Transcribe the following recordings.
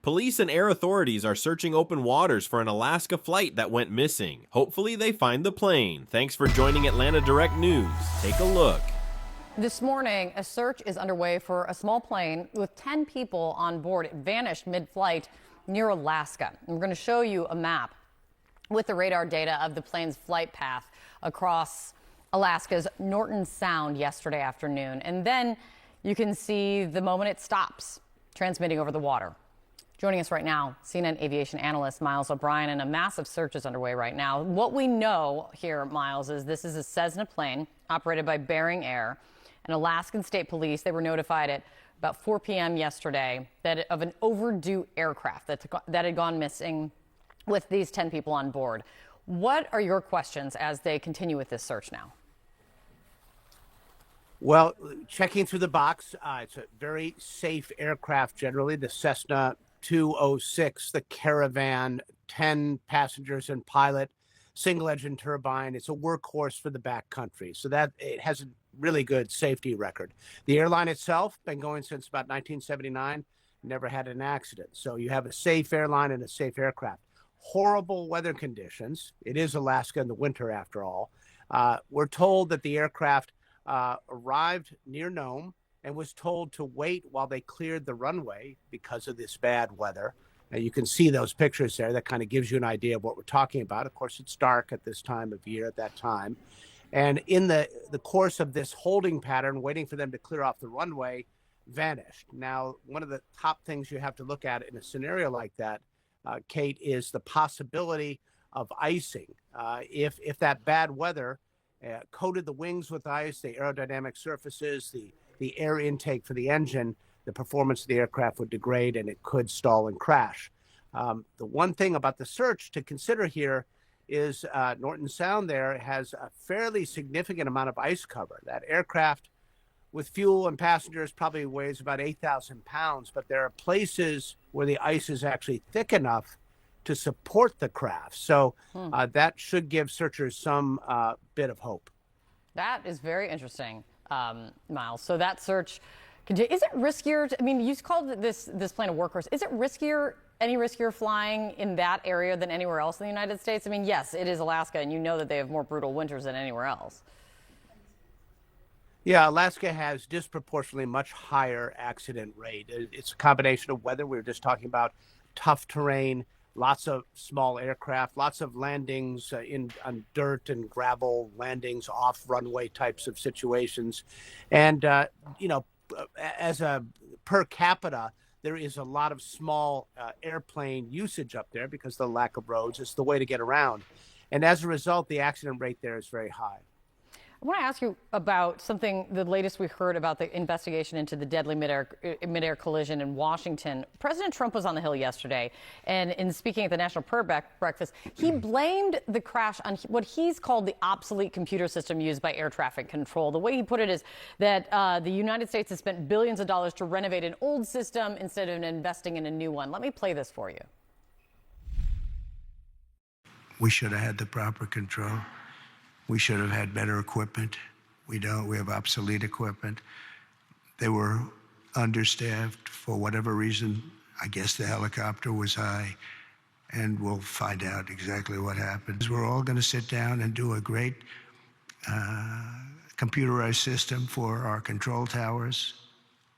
Police and air authorities are searching open waters for an Alaska flight that went missing. Hopefully they find the plane. Thanks for joining Atlanta Direct News. Take a look. This morning, a search is underway for a small plane with 10 people on board. It vanished mid-flight near Alaska. And we're going to show you a map with the radar data of the plane's flight path across Alaska's Norton Sound yesterday afternoon. And then you can see the moment it stops transmitting over the water. Joining us right now, CNN aviation analyst Miles O'Brien, and a massive search is underway right now. What we know here, Miles, is this is a Cessna plane operated by Bering Air and Alaskan State Police. They were notified at about 4 p.m. yesterday of an overdue aircraft that had gone missing with these 10 people on board. What are your questions as they continue with this search now? Well, checking through the box, it's a very safe aircraft generally, the Cessna 206, the Caravan, 10 passengers and pilot, single engine turbine. It's a workhorse for the backcountry, so that it has a really good safety record. The airline itself been going since about 1979, never had an accident. So you have a safe airline and a safe aircraft. Horrible weather conditions. It is Alaska in the winter after all. We're told that the aircraft arrived near Nome and was told to wait while they cleared the runway because of this bad weather. Now you can see those pictures there. That kind of gives you an idea of what we're talking about. Of course, it's dark at this time of year at that time. And in the course of this holding pattern, waiting for them to clear off the runway, vanished. Now, one of the top things you have to look at in a scenario like that, Kate, is the possibility of icing. If that bad weather coated the wings with ice, the aerodynamic surfaces, the air intake for the engine, the performance of the aircraft would degrade and it could stall and crash. The one thing about the search to consider here is Norton Sound there has a fairly significant amount of ice cover. That aircraft with fuel and passengers probably weighs about 8,000 pounds, but there are places where the ice is actually thick enough to support the craft. So that should give searchers some bit of hope. That is very interesting, Miles. So that search, is it riskier? I mean, you called this plane a workhorse. Is it any riskier flying in that area than anywhere else in the United States? I mean, yes, it is Alaska, and you know that they have more brutal winters than anywhere else. Yeah, Alaska has disproportionately much higher accident rate. It's a combination of weather. We were just talking about tough terrain, lots of small aircraft, lots of landings on dirt and gravel, landings off runway types of situations. And, as a per capita, there is a lot of small airplane usage up there because of the lack of roads. It's the way to get around. And as a result, the accident rate there is very high. I want to ask you about the latest we heard about the investigation into the deadly midair collision in Washington. President Trump was on the Hill yesterday, and in speaking at the National Prayer Breakfast, he blamed the crash on what he's called the obsolete computer system used by air traffic control. The way he put it is that the United States has spent billions of dollars to renovate an old system instead of investing in a new one. Let me play this for you. We should have had the proper control. We should have had better equipment. We don't. We have obsolete equipment. They were understaffed for whatever reason. I guess the helicopter was high, and we'll find out exactly what happened. We're all going to sit down and do a great computerized system for our control towers,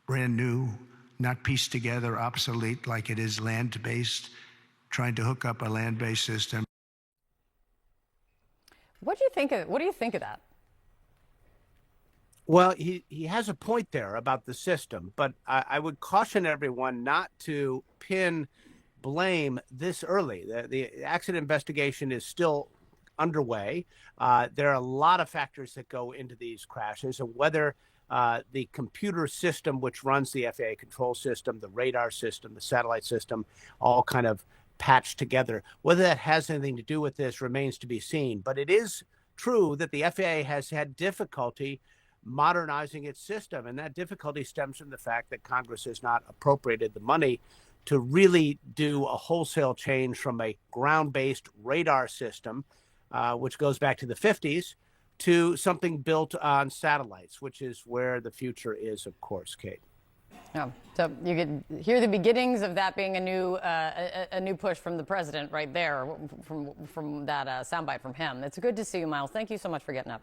brand new, not pieced together, obsolete like it is land-based, trying to hook up a land-based system. What do you think of that? Well, he has a point there about the system, but I would caution everyone not to pin blame this early. The accident investigation is still underway. There are a lot of factors that go into these crashes, and whether the computer system, which runs the FAA control system, the radar system, the satellite system, all kind of patched together. Whether that has anything to do with this remains to be seen. But it is true that the FAA has had difficulty modernizing its system, and that difficulty stems from the fact that Congress has not appropriated the money to really do a wholesale change from a ground-based radar system, which goes back to the 50s, to something built on satellites, which is where the future is, of course, Kate. Yeah. So you could hear the beginnings of that being a new push from the president right there from that soundbite from him. It's good to see you, Miles. Thank you so much for getting up.